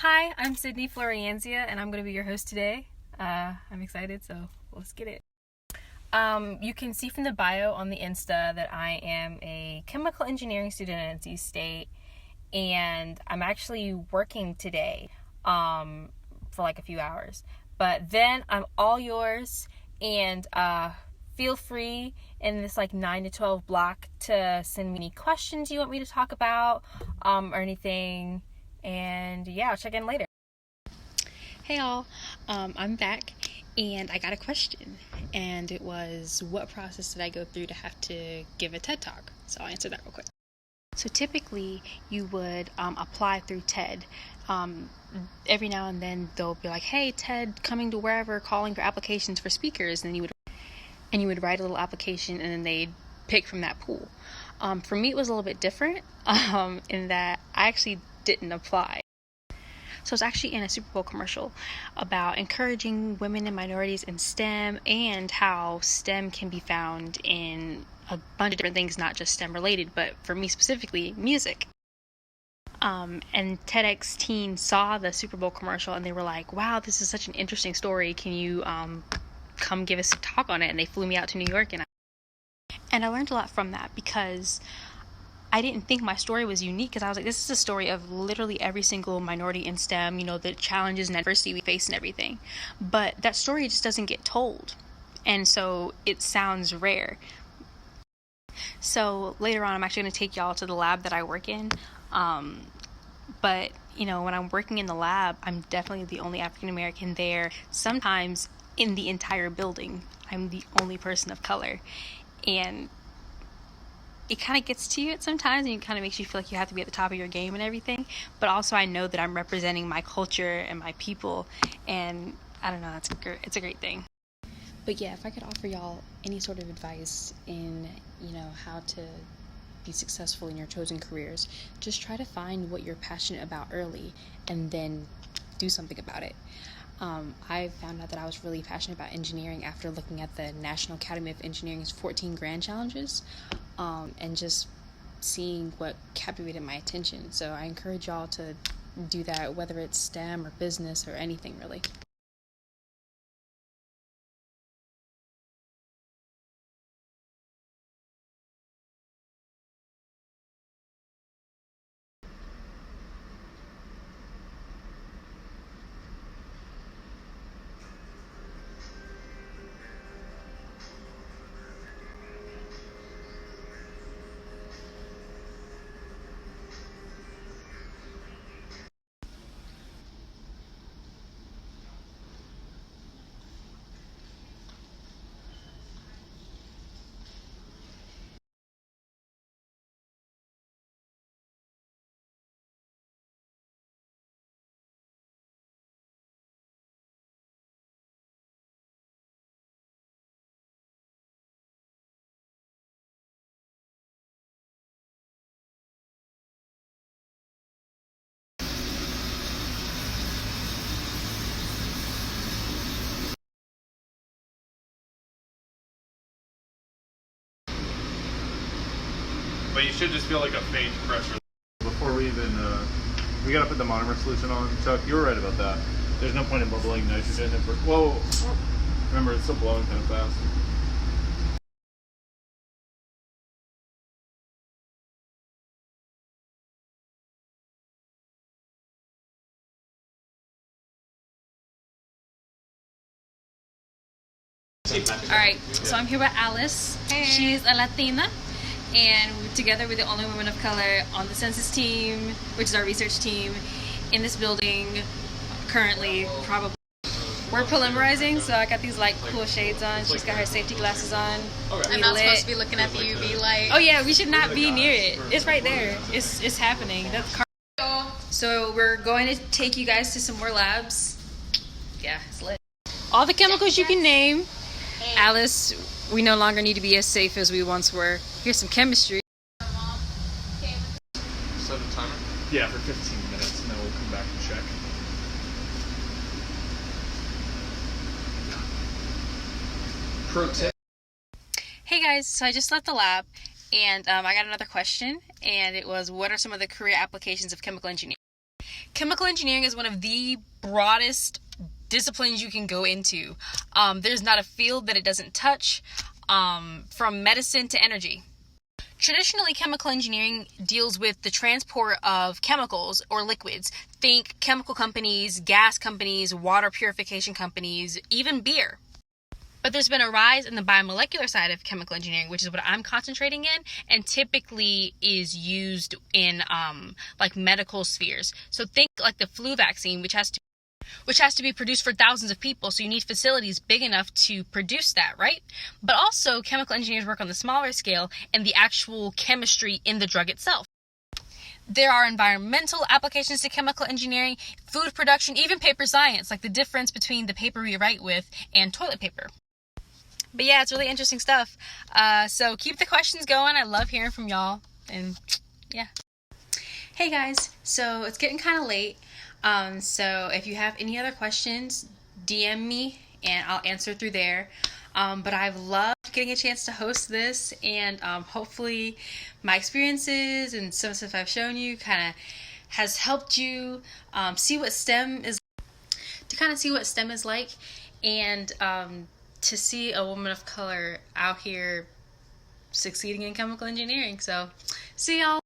Hi, I'm Sydney Florianzia, and I'm going to be your host today. I'm excited, so let's get it. You can see from the bio on the Insta that I am a chemical engineering student at NC State, and I'm actually working today for like a few hours. But then I'm all yours, and feel free in this like 9 to 12 block to send me any questions you want me to talk about or anything. And yeah, I'll check in later. Hey y'all, I'm back and I got a question, and it was, what process did I go through to have to give a TED Talk? So I'll answer that real quick. So typically you would apply through TED. Every now and then they'll be like, hey, TED coming to wherever, calling for applications for speakers, and then you would write a little application and then they'd pick from that pool. For me it was a little bit different in that I actually didn't apply. So it's actually in a Super Bowl commercial about encouraging women and minorities in STEM, and how STEM can be found in a bunch of different things, not just STEM related, but for me specifically, music. And TEDx Teen saw the Super Bowl commercial and they were like, wow, this is such an interesting story. Can you come give us a talk on it? And they flew me out to New York, and I learned a lot from that, because I didn't think my story was unique, because I was like, this is a story of literally every single minority in STEM, the challenges and adversity we face and everything. But that story just doesn't get told. And so it sounds rare. So later on, I'm actually going to take y'all to the lab that I work in. But, when I'm working in the lab, I'm definitely the only African American there. Sometimes in the entire building, I'm the only person of color. And it kind of gets to you sometimes, and it kind of makes you feel like you have to be at the top of your game and everything. But also I know that I'm representing my culture and my people, and I don't know, it's a great thing. But yeah, if I could offer y'all any sort of advice in, how to be successful in your chosen careers, just try to find what you're passionate about early and then do something about it. I found out that I was really passionate about engineering after looking at the National Academy of Engineering's 14 Grand Challenges, and just seeing what captivated my attention. So I encourage y'all to do that, whether it's STEM or business or anything really. But you should just feel like a faint pressure. Before we even, we gotta put the monomer solution on. Chuck, you were right about that. There's no point in bubbling nitrogen. Whoa, remember it's still blowing kind of fast. Alright, so I'm here with Alice. Hey. She's a Latina, and together we're the only women of color on the census team, which is our research team, in this building currently. Probably we're polymerizing, so I got these like cool shades on. She's got her safety glasses on. I'm not supposed to be looking at the UV light. Oh yeah, we should not be near it. It's right there. It's happening. That's so we're going to take you guys to some more labs. Yeah, it's lit. All the chemicals you can name. Alice, we no longer need to be as safe as we once were. Here's some chemistry. Set a timer? Yeah, for 15 minutes, and then we'll come back and check. Pro tip. Hey guys, so I just left the lab, and I got another question, and it was, what are some of the career applications of chemical engineering? Chemical engineering is one of the broadest disciplines you can go into. There's not a field that it doesn't touch, from medicine to energy. Traditionally, chemical engineering deals with the transport of chemicals or liquids. Think chemical companies, gas companies, water purification companies, even beer. But there's been a rise in the biomolecular side of chemical engineering, which is what I'm concentrating in, and typically is used in like medical spheres. So think like the flu vaccine, which has to be produced for thousands of people, so you need facilities big enough to produce that, right? But also, chemical engineers work on the smaller scale and the actual chemistry in the drug itself. There are environmental applications to chemical engineering, food production, even paper science, like the difference between the paper we write with and toilet paper. But yeah, it's really interesting stuff. So keep the questions going. I love hearing from y'all. And yeah. Hey guys, so it's getting kind of late. So if you have any other questions, DM me and I'll answer through there. But I've loved getting a chance to host this, and hopefully my experiences and some stuff I've shown you kind of has helped you see what STEM is like, and to see a woman of color out here succeeding in chemical engineering. So see y'all.